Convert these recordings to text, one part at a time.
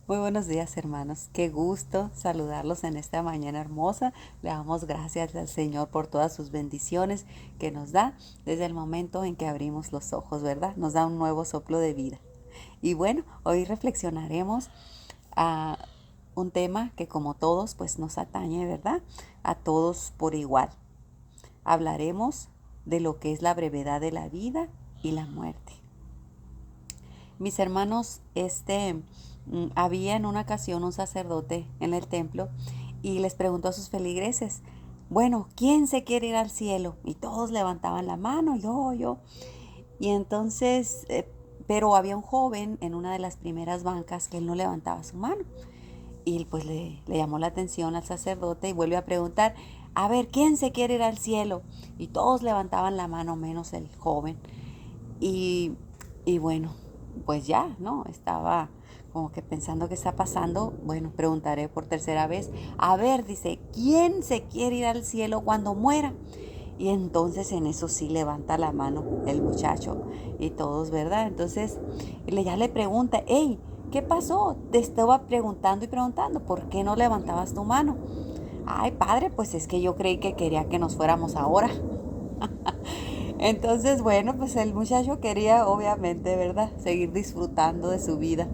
Muy buenos días, hermanos. Qué gusto saludarlos en esta mañana hermosa. Le damos gracias al Señor por todas sus bendiciones que nos da desde el momento en que abrimos los ojos, ¿verdad? Nos da un nuevo soplo de vida. Y bueno, hoy reflexionaremos a un tema que como todos pues nos atañe, ¿verdad? A todos por igual. Hablaremos de lo que es la brevedad de la vida y la muerte. Mis hermanos, había en una ocasión un sacerdote en el templo y les preguntó a sus feligreses, bueno, ¿quién se quiere ir al cielo? Y todos levantaban la mano, yo. Y entonces, pero había un joven en una de las primeras bancas que él no levantaba su mano. Y pues le llamó la atención al sacerdote y vuelve a preguntar, a ver, ¿quién se quiere ir al cielo? Y todos levantaban la mano menos el joven. Y, y bueno, pues ya, ¿no? Estaba como que pensando qué está pasando. Bueno, preguntaré por tercera vez. A ver, dice, ¿quién se quiere ir al cielo cuando muera? Y entonces en eso sí levanta la mano el muchacho y todos, ¿verdad? Entonces ya le pregunta, hey, ¿qué pasó? Te estaba preguntando y preguntando, ¿por qué no levantabas tu mano? Ay, padre, pues es que yo creí que quería que nos fuéramos ahora. Entonces, bueno, pues el muchacho quería, obviamente, ¿verdad?, seguir disfrutando de su vida.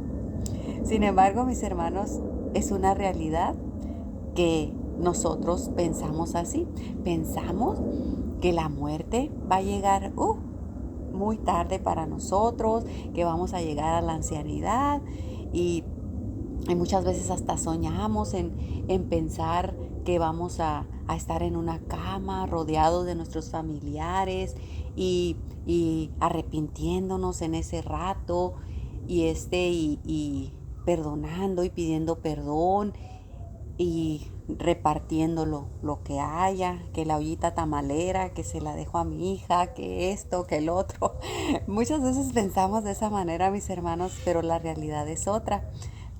Sin embargo, mis hermanos, es una realidad que nosotros pensamos así. Pensamos que la muerte va a llegar muy tarde para nosotros, que vamos a llegar a la ancianidad y, y muchas veces hasta soñamos en pensar que vamos a estar en una cama rodeados de nuestros familiares y arrepintiéndonos en ese rato y perdonando y pidiendo perdón y repartiendo lo que haya, que la ollita tamalera, que se la dejo a mi hija, que esto, que el otro. Muchas veces pensamos de esa manera, mis hermanos, pero la realidad es otra.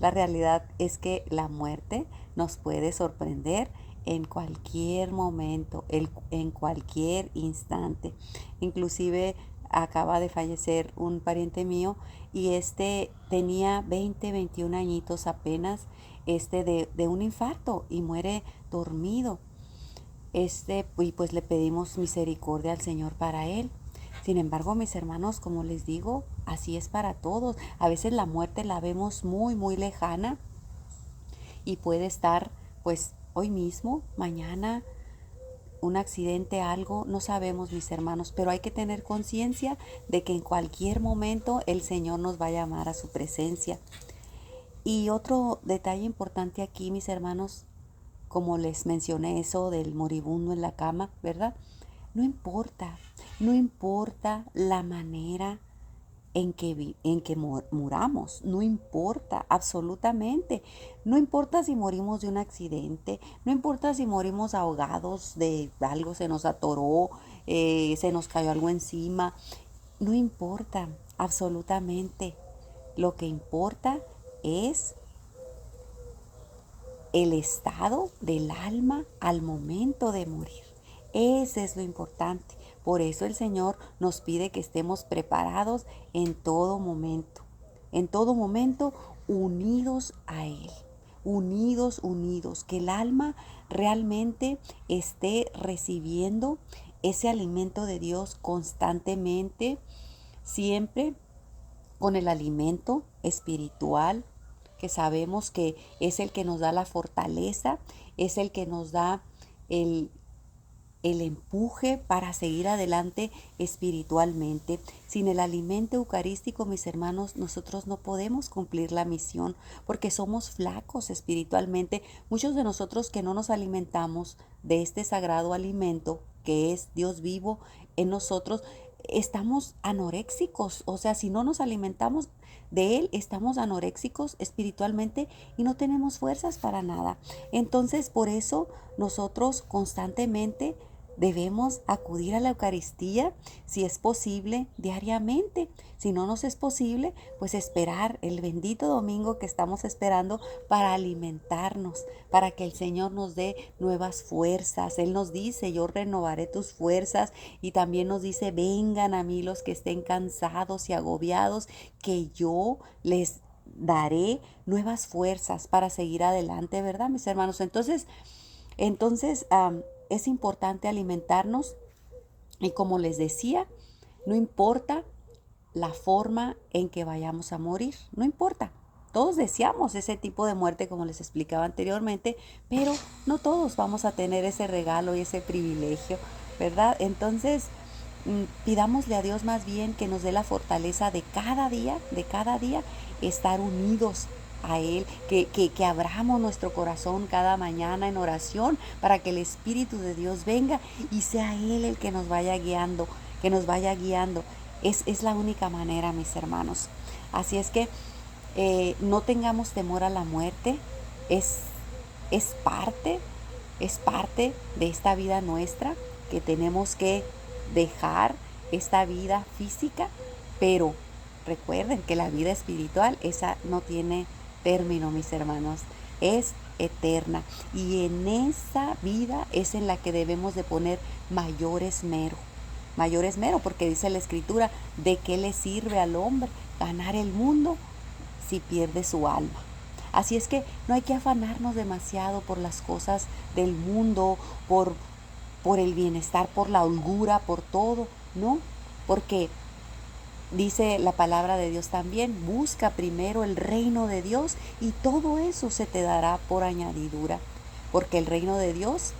La realidad es que la muerte nos puede sorprender en cualquier momento, en cualquier instante. Inclusive acaba de fallecer un pariente mío y tenía 20, 21 añitos apenas de un infarto y muere dormido. Y pues le pedimos misericordia al Señor para él. Sin embargo, mis hermanos, como les digo, así es para todos. A veces la muerte la vemos muy, muy lejana y puede estar pues hoy mismo, mañana, un accidente, algo, no sabemos, mis hermanos, pero hay que tener conciencia de que en cualquier momento el Señor nos va a llamar a su presencia. Y otro detalle importante aquí, mis hermanos, como les mencioné eso del moribundo en la cama, ¿verdad? No importa, no importa la manera en que muramos, no importa, absolutamente. No importa si morimos de un accidente, no importa si morimos ahogados de algo, se nos atoró, se nos cayó algo encima, no importa, absolutamente. Lo que importa es el estado del alma al momento de morir. Ese es lo importante. Por eso el Señor nos pide que estemos preparados en todo momento unidos a Él, unidos, que el alma realmente esté recibiendo ese alimento de Dios constantemente, siempre con el alimento espiritual, que sabemos que es el que nos da la fortaleza, es el que nos da el, el empuje para seguir adelante espiritualmente. Sin el alimento eucarístico, mis hermanos, nosotros no podemos cumplir la misión porque somos flacos espiritualmente. Muchos de nosotros que no nos alimentamos de este sagrado alimento que es Dios vivo en nosotros, estamos anoréxicos. O sea, si no nos alimentamos de Él, estamos anoréxicos espiritualmente y no tenemos fuerzas para nada. Entonces, por eso nosotros constantemente debemos acudir a la Eucaristía, si es posible, diariamente. Si no nos es posible, pues esperar el bendito domingo que estamos esperando para alimentarnos, para que el Señor nos dé nuevas fuerzas. Él nos dice, yo renovaré tus fuerzas, y también nos dice, vengan a mí los que estén cansados y agobiados, que yo daré nuevas fuerzas para seguir adelante, ¿verdad, mis hermanos? Entonces es importante alimentarnos y como les decía, no importa la forma en que vayamos a morir, no importa. Todos deseamos ese tipo de muerte, como les explicaba anteriormente, pero no todos vamos a tener ese regalo y ese privilegio, ¿verdad? Entonces, pidámosle a Dios más bien que nos dé la fortaleza de cada día, estar unidos a Él, que abramos nuestro corazón cada mañana en oración para que el Espíritu de Dios venga y sea Él el que nos vaya guiando, que nos vaya guiando. Es la única manera, mis hermanos. Así es que no tengamos temor a la muerte. Es, es parte, es parte de esta vida nuestra que tenemos que dejar esta vida física, pero recuerden que la vida espiritual, esa no tiene término, mis hermanos, es eterna y en esa vida es en la que debemos de poner mayor esmero, porque dice la escritura, ¿de qué le sirve al hombre ganar el mundo si pierde su alma? Así es que no hay que afanarnos demasiado por las cosas del mundo, por el bienestar, por la holgura, por todo, ¿no? Porque dice la palabra de Dios también, busca primero el reino de Dios y todo eso se te dará por añadidura, porque el reino de Dios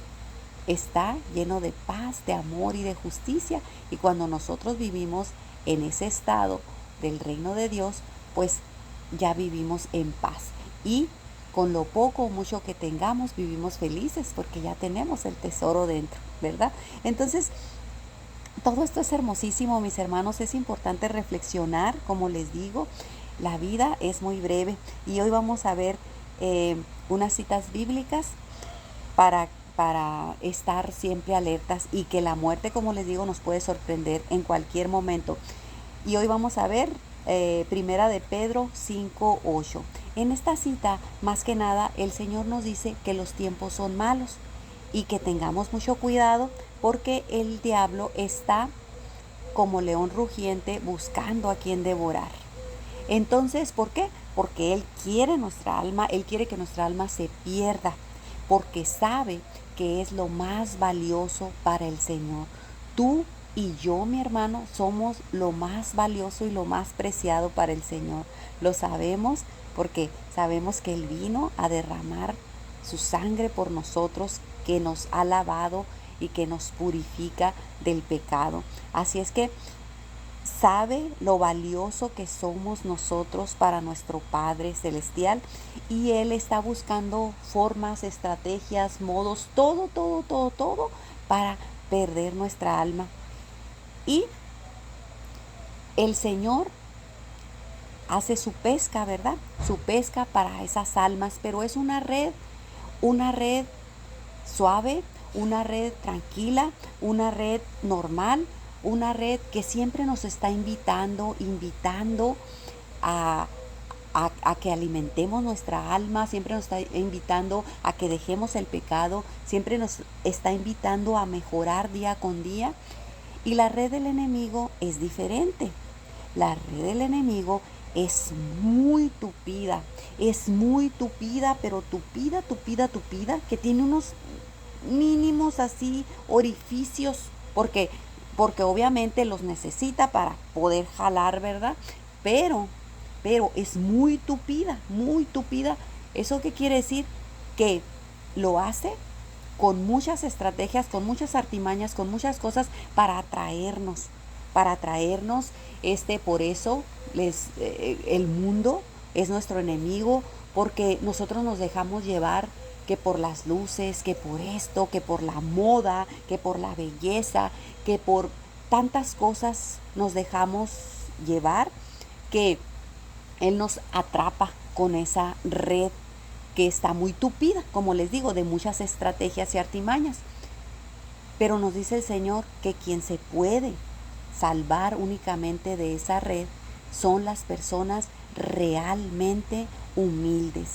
está lleno de paz, de amor y de justicia, y cuando nosotros vivimos en ese estado del reino de Dios, pues ya vivimos en paz y con lo poco o mucho que tengamos vivimos felices porque ya tenemos el tesoro dentro, ¿verdad? Entonces, todo esto es hermosísimo, mis hermanos. Es importante reflexionar, como les digo, la vida es muy breve y hoy vamos a ver unas citas bíblicas para estar siempre alertas y que la muerte, como les digo, nos puede sorprender en cualquier momento. Y hoy vamos a ver Primera de Pedro 5:8. En esta cita, más que nada, el Señor nos dice que los tiempos son malos y que tengamos mucho cuidado porque el diablo está como león rugiente buscando a quien devorar. Entonces, ¿por qué? Porque Él quiere nuestra alma, Él quiere que nuestra alma se pierda, porque sabe que es lo más valioso para el Señor. Tú y yo, mi hermano, somos lo más valioso y lo más preciado para el Señor. Lo sabemos porque sabemos que Él vino a derramar su sangre por nosotros, que nos ha lavado y que nos purifica del pecado. Así es que sabe lo valioso que somos nosotros para nuestro Padre Celestial y Él está buscando formas, estrategias, modos, todo para perder nuestra alma. Y el Señor hace su pesca, ¿verdad? Su pesca para esas almas, pero es una red suave, una red tranquila, una red normal, una red que siempre nos está invitando a, a que alimentemos nuestra alma, siempre nos está invitando a que dejemos el pecado, siempre nos está invitando a mejorar día con día. Y la red del enemigo es diferente. La red del enemigo es muy tupida, pero tupida, que tiene unos mínimos así orificios, porque obviamente los necesita para poder jalar, ¿verdad? Pero, pero es muy tupida. ¿Eso qué quiere decir? Que lo hace con muchas estrategias, con muchas artimañas, con muchas cosas para atraernos, por eso el mundo es nuestro enemigo, porque nosotros nos dejamos llevar que por las luces, que por esto, que por la moda, que por la belleza, que por tantas cosas nos dejamos llevar, que Él nos atrapa con esa red que está muy tupida, como les digo, de muchas estrategias y artimañas. Pero nos dice el Señor que quien se puede salvar únicamente de esa red son las personas realmente humildes,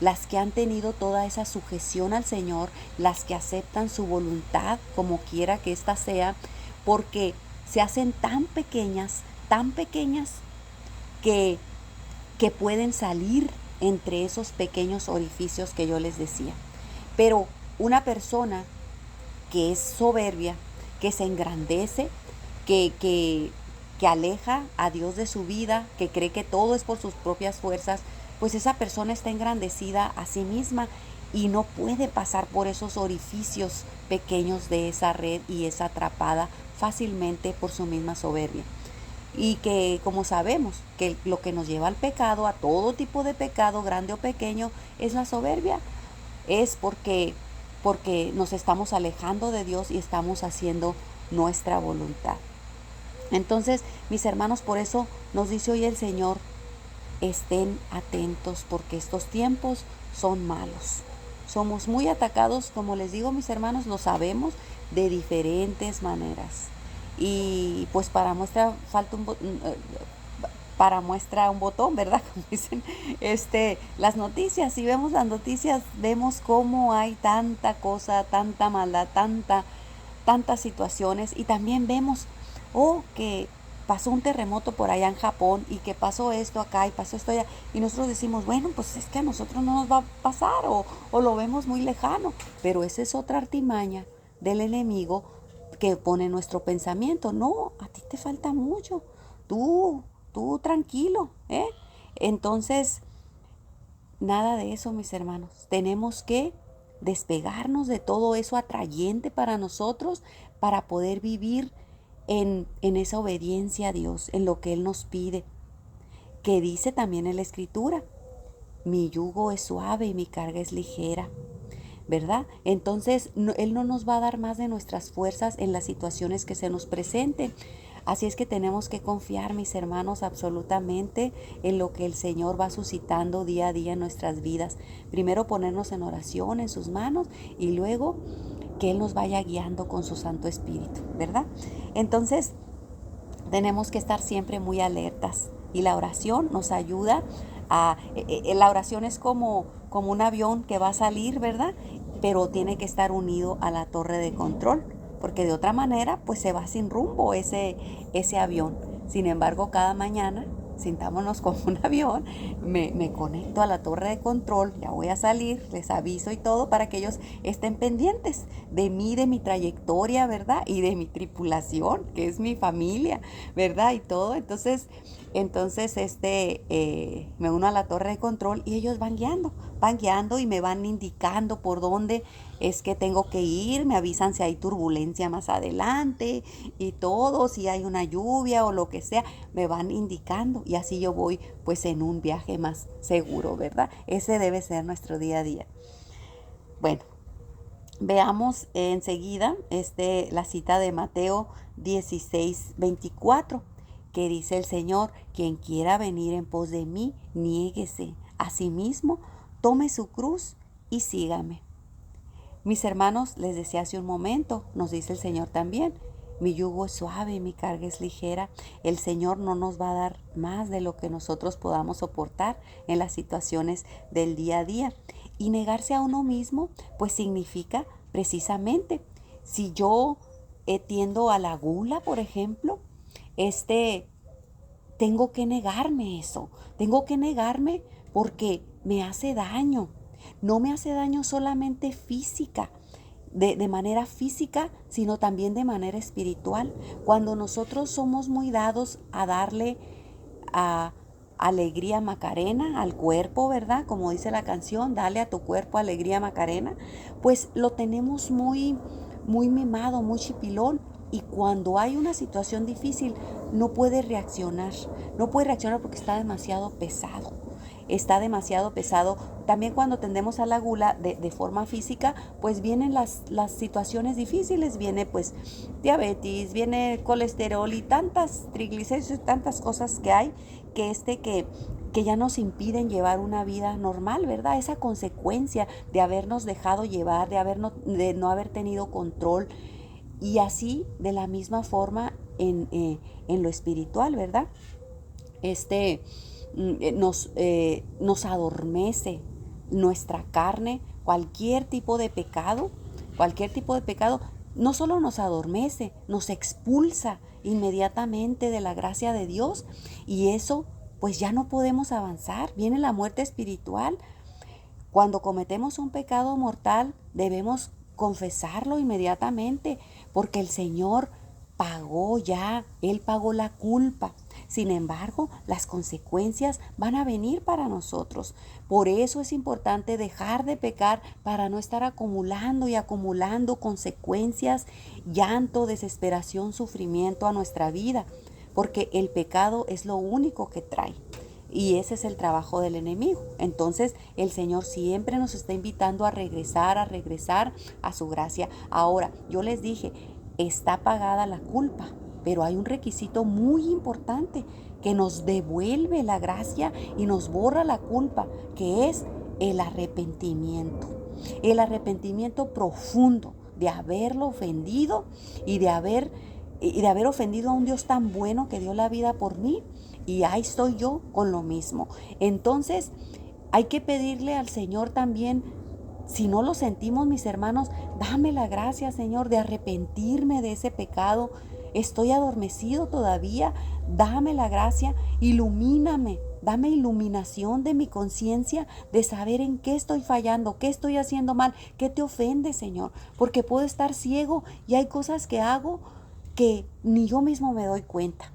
las que han tenido toda esa sujeción al Señor, las que aceptan su voluntad como quiera que ésta sea, porque se hacen tan pequeñas que que pueden salir entre esos pequeños orificios que yo les decía. Pero una persona que es soberbia, que se engrandece, que aleja a Dios de su vida, que cree que todo es por sus propias fuerzas, pues esa persona está engrandecida a sí misma y no puede pasar por esos orificios pequeños de esa red y es atrapada fácilmente por su misma soberbia. Y que, como sabemos, que lo que nos lleva al pecado, a todo tipo de pecado, grande o pequeño, es la soberbia. Es porque nos estamos alejando de Dios y estamos haciendo nuestra voluntad. Entonces, mis hermanos, por eso nos dice hoy el Señor, estén atentos porque estos tiempos son malos. Somos muy atacados, como les digo, mis hermanos, lo sabemos, de diferentes maneras. Y pues para muestra un botón, ¿verdad? Como dicen, las noticias, si vemos las noticias, vemos cómo hay tanta cosa, tanta maldad, tantas situaciones, y también vemos, que pasó un terremoto por allá en Japón y que pasó esto acá y pasó esto allá, y nosotros decimos, bueno, pues es que a nosotros no nos va a pasar o lo vemos muy lejano, pero esa es otra artimaña del enemigo que pone nuestro pensamiento. No, a ti te falta mucho, tú tranquilo, ¿eh? Entonces, nada de eso, mis hermanos. Tenemos que despegarnos de todo eso atrayente para nosotros para poder vivir en esa obediencia a Dios, en lo que Él nos pide, que dice también en la Escritura, mi yugo es suave y mi carga es ligera, ¿verdad? Entonces, Él no nos va a dar más de nuestras fuerzas en las situaciones que se nos presenten. Así es que tenemos que confiar, mis hermanos, absolutamente en lo que el Señor va suscitando día a día en nuestras vidas. Primero ponernos en oración en sus manos y luego que Él nos vaya guiando con su Santo Espíritu, ¿verdad? Entonces, tenemos que estar siempre muy alertas y la oración nos ayuda la oración es como un avión que va a salir, ¿verdad? Pero tiene que estar unido a la torre de control, porque de otra manera pues se va sin rumbo ese avión. Sin embargo, cada mañana, sintámonos como un avión, me conecto a la torre de control, ya voy a salir, les aviso y todo para que ellos estén pendientes de mí, de mi trayectoria, ¿verdad? Y de mi tripulación, que es mi familia, ¿verdad? Y todo. Entonces me uno a la torre de control y ellos van guiando y me van indicando por dónde es que tengo que ir, me avisan si hay turbulencia más adelante y todo, si hay una lluvia o lo que sea, me van indicando y así yo voy pues en un viaje más seguro, ¿verdad? Ese debe ser nuestro día a día. Bueno, veamos enseguida la cita de Mateo 16:24, que dice el Señor, quien quiera venir en pos de mí, niéguese a sí mismo, tome su cruz y sígame. Mis hermanos, les decía hace un momento, nos dice el Señor también, mi yugo es suave y mi carga es ligera. El Señor no nos va a dar más de lo que nosotros podamos soportar en las situaciones del día a día. Y negarse a uno mismo, pues significa precisamente, si yo tiendo a la gula, por ejemplo, tengo que negarme eso. Tengo que negarme porque me hace daño. No me hace daño solamente física, de manera física, sino también de manera espiritual. Cuando nosotros somos muy dados a darle alegría Macarena al cuerpo, ¿verdad? Como dice la canción, dale a tu cuerpo alegría Macarena, pues lo tenemos muy, muy mimado, muy chipilón. Y cuando hay una situación difícil, no puede reaccionar porque está demasiado pesado. También cuando tendemos a la gula de forma física, pues vienen las situaciones difíciles, viene pues diabetes, viene colesterol y tantas triglicéridos, tantas cosas que hay que ya nos impiden llevar una vida normal, ¿verdad? Esa consecuencia de habernos dejado llevar, de no haber tenido control. Y así, de la misma forma, en lo espiritual, ¿verdad? Nos adormece nuestra carne, cualquier tipo de pecado, no solo nos adormece, nos expulsa inmediatamente de la gracia de Dios, y eso pues ya no podemos avanzar. Viene la muerte espiritual. Cuando cometemos un pecado mortal, debemos confesarlo inmediatamente, porque el Señor pagó ya, Él pagó la culpa. Sin embargo, las consecuencias van a venir para nosotros. Por eso es importante dejar de pecar para no estar acumulando y acumulando consecuencias, llanto, desesperación, sufrimiento a nuestra vida, porque el pecado es lo único que trae. Y ese es el trabajo del enemigo. Entonces el Señor siempre nos está invitando a regresar a su gracia. Ahora, yo les dije, está pagada la culpa, pero hay un requisito muy importante que nos devuelve la gracia y nos borra la culpa, que es el arrepentimiento. El arrepentimiento profundo de haberlo ofendido y de haber ofendido a un Dios tan bueno que dio la vida por mí. Y ahí estoy yo con lo mismo. Entonces hay que pedirle al Señor también, si no lo sentimos, mis hermanos, dame la gracia, Señor, de arrepentirme de ese pecado. Estoy adormecido todavía. Dame la gracia, ilumíname, dame iluminación de mi conciencia, de saber en qué estoy fallando, qué estoy haciendo mal, qué te ofende, Señor. Porque puedo estar ciego y hay cosas que hago que ni yo mismo me doy cuenta.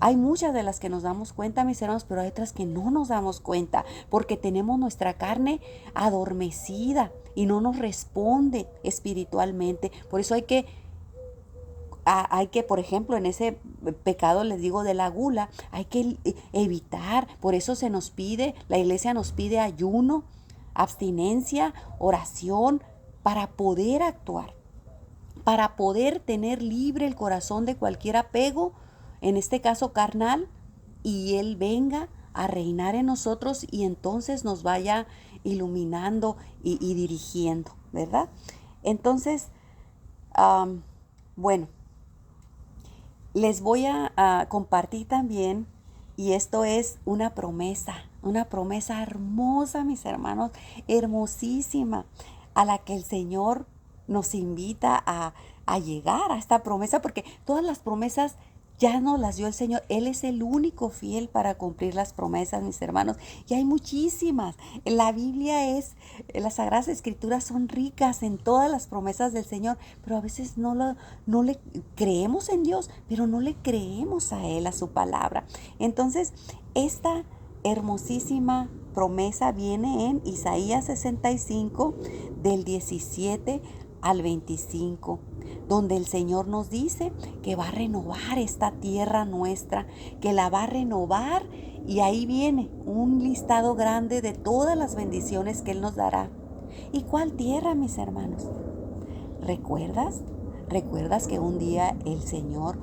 Hay muchas de las que nos damos cuenta, mis hermanos, pero hay otras que no nos damos cuenta porque tenemos nuestra carne adormecida y no nos responde espiritualmente. Por eso hay que, por ejemplo, en ese pecado, les digo, de la gula, hay que evitar. Por eso se nos pide, la iglesia nos pide ayuno, abstinencia, oración, para poder actuar, para poder tener libre el corazón de cualquier apego, en este caso carnal, y Él venga a reinar en nosotros y entonces nos vaya iluminando y dirigiendo, ¿verdad? Entonces, bueno, les voy a compartir también, y esto es una promesa hermosa, mis hermanos, hermosísima, a la que el Señor nos invita a llegar a esta promesa, porque todas las promesas ya nos las dio el Señor. Él es el único fiel para cumplir las promesas, mis hermanos. Y hay muchísimas. La Biblia las Sagradas Escrituras son ricas en todas las promesas del Señor, pero a veces no le creemos en Dios, pero no le creemos a Él, a su palabra. Entonces, esta hermosísima promesa viene en Isaías 65, del 17 al 25, donde el Señor nos dice que va a renovar esta tierra nuestra, que la va a renovar, y ahí viene un listado grande de todas las bendiciones que Él nos dará. ¿Y cuál tierra, mis hermanos? ¿Recuerdas? ¿Recuerdas que un día el Señor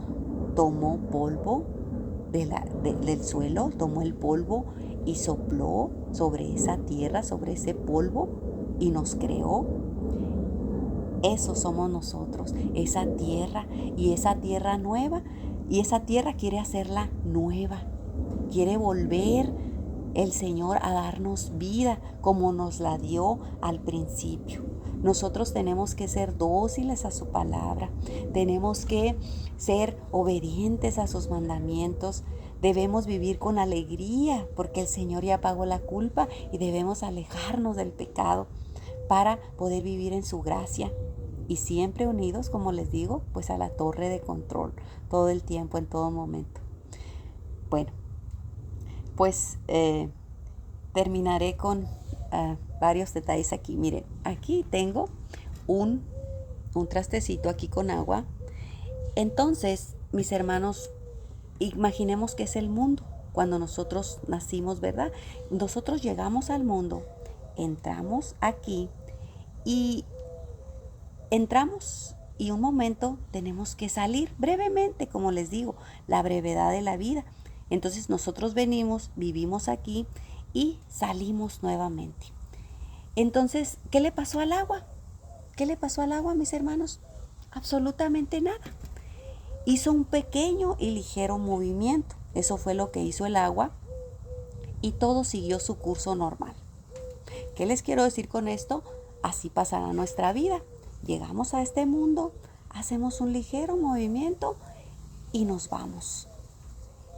tomó polvo del suelo, tomó el polvo y sopló sobre esa tierra, sobre ese polvo, y nos creó? Eso somos nosotros, esa tierra, y esa tierra nueva, y esa tierra quiere hacerla nueva. Quiere volver el Señor a darnos vida como nos la dio al principio. Nosotros tenemos que ser dóciles a su palabra, tenemos que ser obedientes a sus mandamientos, debemos vivir con alegría porque el Señor ya pagó la culpa, y debemos alejarnos del pecado para poder vivir en su gracia. Y siempre unidos, como les digo, pues a la torre de control, todo el tiempo, en todo momento. Bueno, pues terminaré con varios detalles aquí. Miren, aquí tengo un trastecito aquí con agua. Entonces, mis hermanos, imaginemos que es el mundo. Cuando nosotros nacimos, ¿verdad? Nosotros llegamos al mundo, entramos aquí y entramos, y un momento tenemos que salir brevemente, como les digo, la brevedad de la vida. Entonces nosotros venimos, vivimos aquí y salimos nuevamente. Entonces, ¿qué le pasó al agua? ¿Qué le pasó al agua, mis hermanos? Absolutamente nada. Hizo un pequeño y ligero movimiento. Eso fue lo que hizo el agua, y todo siguió su curso normal. ¿Qué les quiero decir con esto? Así pasará nuestra vida. Llegamos a este mundo, hacemos un ligero movimiento y nos vamos.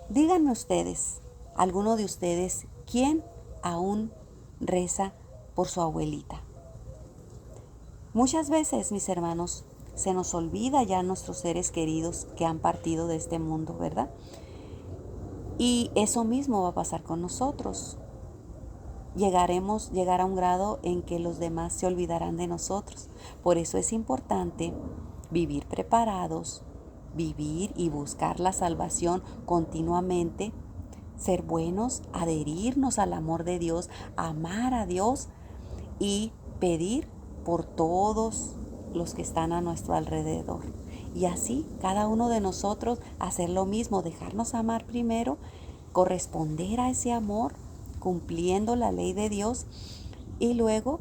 Díganme ustedes, ¿Alguno de ustedes, quién aún reza por su abuelita? Muchas veces, mis hermanos, se nos olvida ya nuestros seres queridos que han partido de este mundo, ¿verdad? Y eso mismo va a pasar con nosotros. Llegar a un grado en que los demás se olvidarán de nosotros. Por eso es importante vivir preparados, vivir y buscar la salvación continuamente, ser buenos, adherirnos al amor de Dios, amar a Dios y pedir por todos los que están a nuestro alrededor. Y así cada uno de nosotros hacer lo mismo, dejarnos amar primero, corresponder a ese amor, cumpliendo la ley de Dios, y luego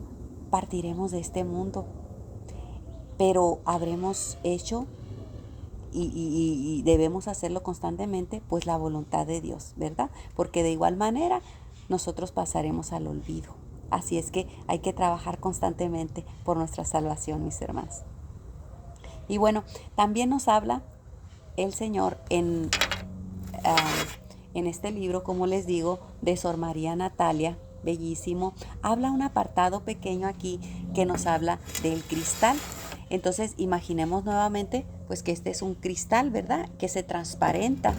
partiremos de este mundo. Pero habremos hecho y debemos hacerlo constantemente, pues la voluntad de Dios, ¿verdad? Porque de igual manera nosotros pasaremos al olvido. Así es que hay que trabajar constantemente por nuestra salvación, mis hermanos. Y bueno, también nos habla el Señor en este libro, como les digo, de Sor María Natalia, bellísimo. Habla un apartado pequeño aquí que nos habla del cristal. Entonces imaginemos nuevamente pues que este es un cristal, ¿verdad? Que se transparenta.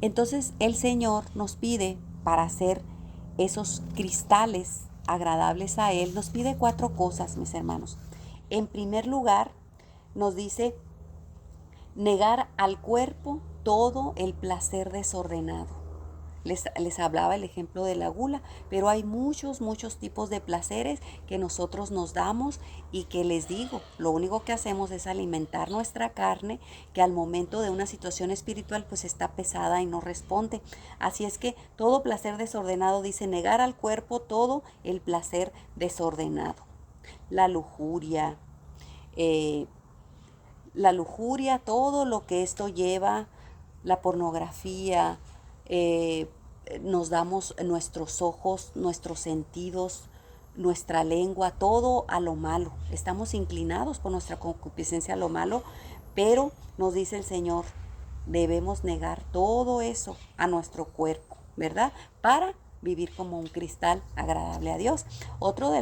Entonces el Señor nos pide, para hacer esos cristales agradables a Él, nos pide 4 cosas, mis hermanos. En primer lugar, nos dice negar al cuerpo todo el placer desordenado. Les hablaba el ejemplo de la gula, pero hay muchos tipos de placeres que nosotros nos damos y que les digo, lo único que hacemos es alimentar nuestra carne, que al momento de una situación espiritual pues está pesada y no responde. Así es que todo placer desordenado, dice, negar al cuerpo todo el placer desordenado. La lujuria, todo lo que esto lleva, la pornografía, nos damos nuestros ojos, nuestros sentidos, nuestra lengua, todo a lo malo. Estamos inclinados por nuestra concupiscencia a lo malo, pero nos dice el Señor, debemos negar todo eso a nuestro cuerpo, ¿verdad? Para vivir como un cristal agradable a Dios. Otro de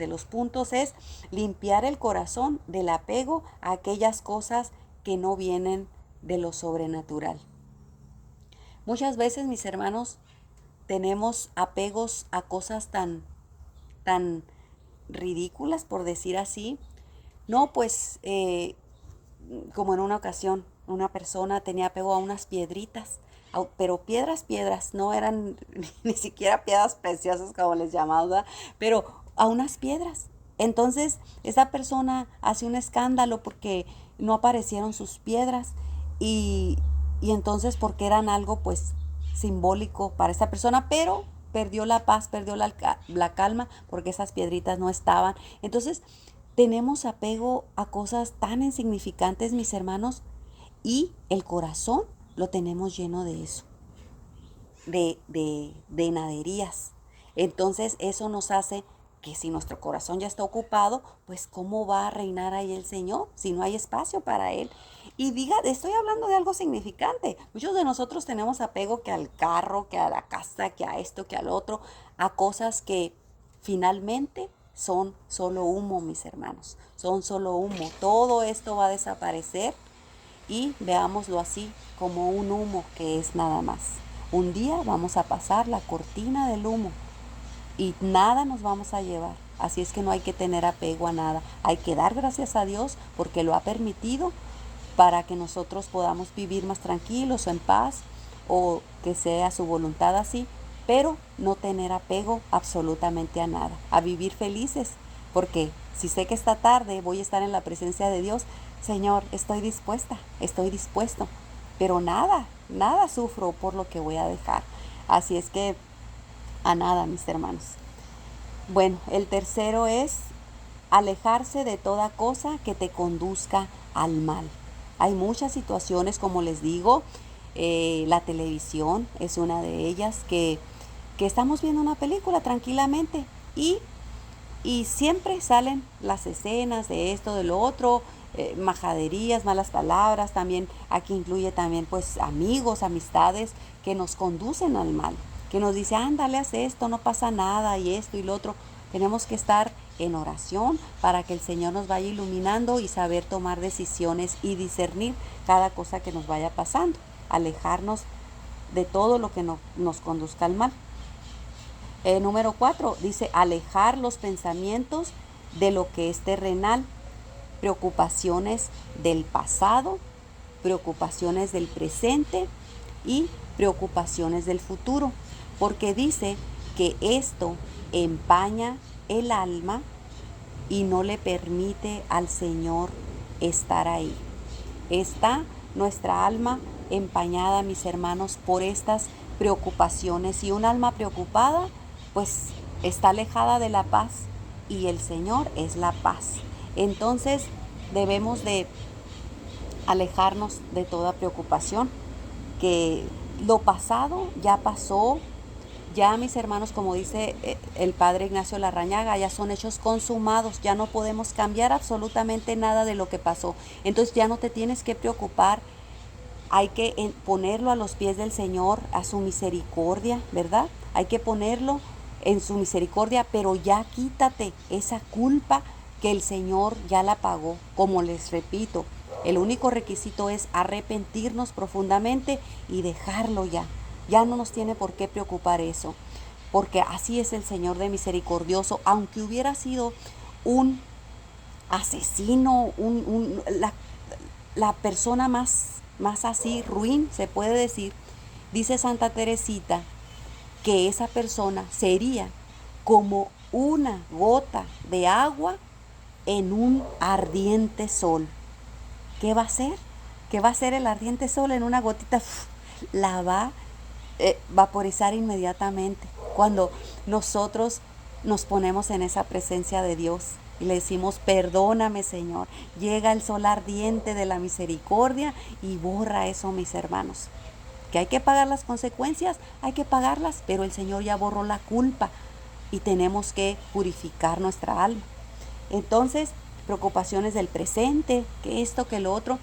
los puntos es limpiar el corazón del apego a aquellas cosas que no vienen de lo sobrenatural. Muchas veces, mis hermanos, tenemos apegos a cosas tan ridículas, por decir así. No, pues, como en una ocasión, una persona tenía apego a unas piedritas, pero piedras, no eran ni siquiera piedras preciosas como les llamamos, ¿verdad? Pero a unas piedras. Entonces, esa persona hace un escándalo porque no aparecieron sus piedras y entonces porque eran algo pues simbólico para esa persona, pero perdió la paz, perdió la calma porque esas piedritas no estaban. Entonces tenemos apego a cosas tan insignificantes, mis hermanos, y el corazón lo tenemos lleno de eso, de naderías. Entonces eso nos hace que si nuestro corazón ya está ocupado, pues ¿cómo va a reinar ahí el Señor si no hay espacio para Él? Y diga, estoy hablando de algo significante. Muchos de nosotros tenemos apego que al carro, que a la casa, que a esto, que al otro, a cosas que finalmente son solo humo, mis hermanos. Son solo humo. Todo esto va a desaparecer y veámoslo así como un humo que es nada más. Un día vamos a pasar la cortina del humo y nada nos vamos a llevar. Así es que no hay que tener apego a nada. Hay que dar gracias a Dios porque lo ha permitido para que nosotros podamos vivir más tranquilos, en paz, o que sea su voluntad así, pero no tener apego absolutamente a nada, a vivir felices, porque si sé que esta tarde voy a estar en la presencia de Dios, Señor, estoy dispuesta, estoy dispuesto, pero nada sufro por lo que voy a dejar. Así es que a nada, mis hermanos. Bueno, el tercero es alejarse de toda cosa que te conduzca al mal. Hay muchas situaciones, como les digo, la televisión es una de ellas, que estamos viendo una película tranquilamente y siempre salen las escenas de esto, de lo otro, majaderías, malas palabras. También aquí incluye también pues amigos, amistades que nos conducen al mal, que nos dice, ándale, haz esto, no pasa nada, y esto y lo otro. Tenemos que estar en oración para que el Señor nos vaya iluminando y saber tomar decisiones y discernir cada cosa que nos vaya pasando, alejarnos de todo lo que nos conduzca al mal. Número 4, dice alejar los pensamientos de lo que es terrenal, preocupaciones del pasado, preocupaciones del presente y preocupaciones del futuro, porque dice que esto empaña el alma y no le permite al Señor estar ahí. Está nuestra alma empañada, mis hermanos, por estas preocupaciones, y un alma preocupada pues está alejada de la paz, y el Señor es la paz. Entonces debemos de alejarnos de toda preocupación, que lo pasado ya pasó. Ya, mis hermanos, como dice el padre Ignacio Larrañaga, ya son hechos consumados, ya no podemos cambiar absolutamente nada de lo que pasó. Entonces ya no te tienes que preocupar, hay que ponerlo a los pies del Señor, a su misericordia, ¿verdad? Hay que ponerlo en su misericordia, pero ya quítate esa culpa que el Señor ya la pagó. Como les repito, el único requisito es arrepentirnos profundamente y dejarlo ya. Ya no nos tiene por qué preocupar eso, porque así es el Señor de misericordioso. Aunque hubiera sido un asesino, la persona más así ruin, se puede decir, dice Santa Teresita, que esa persona sería como una gota de agua en un ardiente sol. ¿Qué va a hacer? ¿Qué va a hacer el ardiente sol en una gotita? La va vaporizar inmediatamente. Cuando nosotros nos ponemos en esa presencia de Dios y le decimos, perdóname, Señor, llega el sol ardiente de la misericordia y borra eso, mis hermanos. Que hay que pagar las consecuencias, hay que pagarlas, pero el Señor ya borró la culpa y tenemos que purificar nuestra alma. Entonces, preocupaciones del presente, que esto, que lo otro,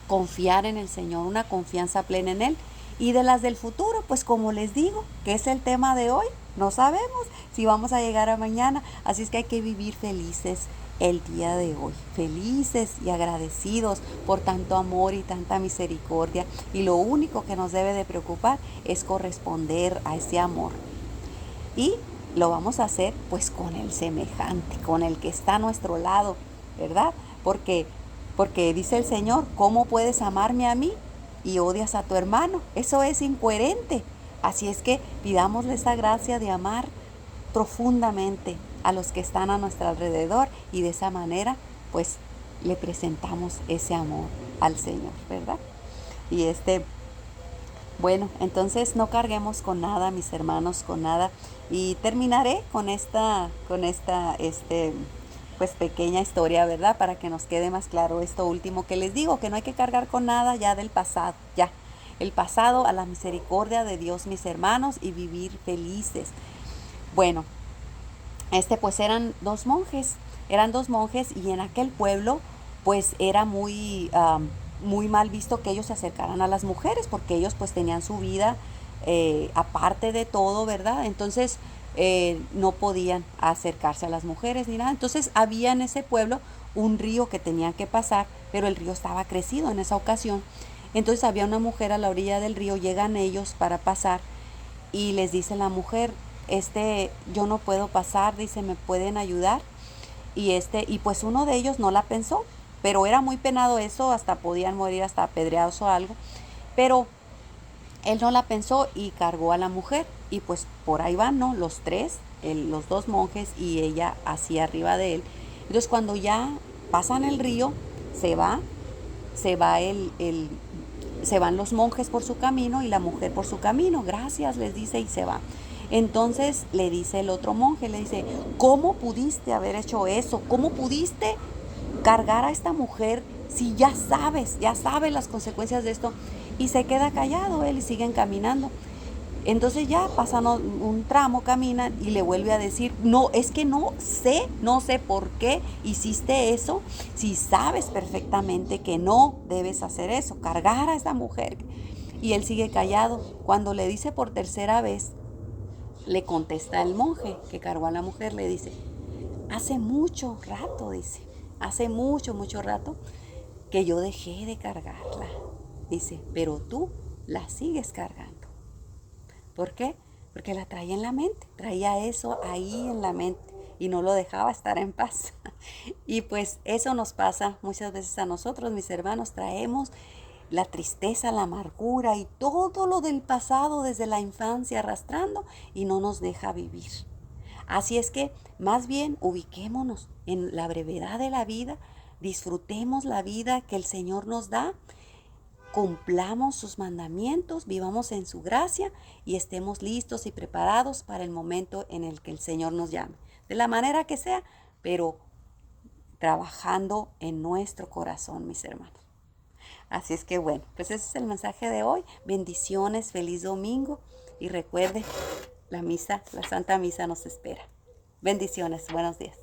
confiar en el Señor, una confianza plena en Él. Y de las del futuro, pues como les digo, que es el tema de hoy, no sabemos si vamos a llegar a mañana, así es que hay que vivir felices el día de hoy, felices y agradecidos por tanto amor y tanta misericordia, y lo único que nos debe de preocupar es corresponder a ese amor, y lo vamos a hacer pues con el semejante, con el que está a nuestro lado, ¿verdad? Porque dice el Señor, ¿cómo puedes amarme a mí y odias a tu hermano? Eso es incoherente. Así es que pidámosle esa gracia de amar profundamente a los que están a nuestro alrededor, y de esa manera pues le presentamos ese amor al Señor, ¿verdad? Y bueno, entonces no carguemos con nada, mis hermanos, con nada. Y terminaré con esta pues pequeña historia, ¿verdad? Para que nos quede más claro esto último que les digo, que no hay que cargar con nada ya del pasado, ya. El pasado a la misericordia de Dios, mis hermanos, y vivir felices. Bueno, pues eran dos monjes, y en aquel pueblo pues era muy mal visto que ellos se acercaran a las mujeres, porque ellos pues tenían su vida aparte de todo, ¿verdad? Entonces no podían acercarse a las mujeres ni nada. Entonces había en ese pueblo un río que tenían que pasar, pero el río estaba crecido en esa ocasión. Entonces había una mujer a la orilla del río, llegan ellos para pasar y les dice la mujer, yo no puedo pasar, dice, ¿me pueden ayudar? Y pues uno de ellos no la pensó, pero era muy penado eso, hasta podían morir hasta apedreados o algo, pero él no la pensó y cargó a la mujer, y pues por ahí van, ¿no? Los tres, los dos monjes y ella así arriba de él. Entonces cuando ya pasan el río, se van los monjes por su camino y la mujer por su camino. Gracias, les dice, y se va. Entonces le dice el otro monje, le dice, ¿cómo pudiste haber hecho eso? ¿Cómo pudiste cargar a esta mujer si ya sabes las consecuencias de esto? Y se queda callado él y siguen caminando. Entonces ya pasan un tramo, caminan y le vuelve a decir, no, es que no sé por qué hiciste eso, si sabes perfectamente que no debes hacer eso, cargar a esa mujer. Y él sigue callado. Cuando le dice por tercera vez, Le contesta el monje que cargó a la mujer, le dice, hace mucho rato, dice, hace mucho, mucho rato que yo dejé de cargarla. Dice, pero tú la sigues cargando. ¿Por qué? Porque la traía en la mente, traía eso ahí en la mente y no lo dejaba estar en paz. Y pues eso nos pasa muchas veces a nosotros, mis hermanos, traemos la tristeza, la amargura y todo lo del pasado desde la infancia arrastrando y no nos deja vivir. Así es que más bien ubiquémonos en la brevedad de la vida, disfrutemos la vida que el Señor nos da, cumplamos sus mandamientos, vivamos en su gracia y estemos listos y preparados para el momento en el que el Señor nos llame. De la manera que sea, pero trabajando en nuestro corazón, mis hermanos. Así es que bueno, pues ese es el mensaje de hoy. Bendiciones, feliz domingo y recuerde, la misa, la Santa Misa nos espera. Bendiciones, buenos días.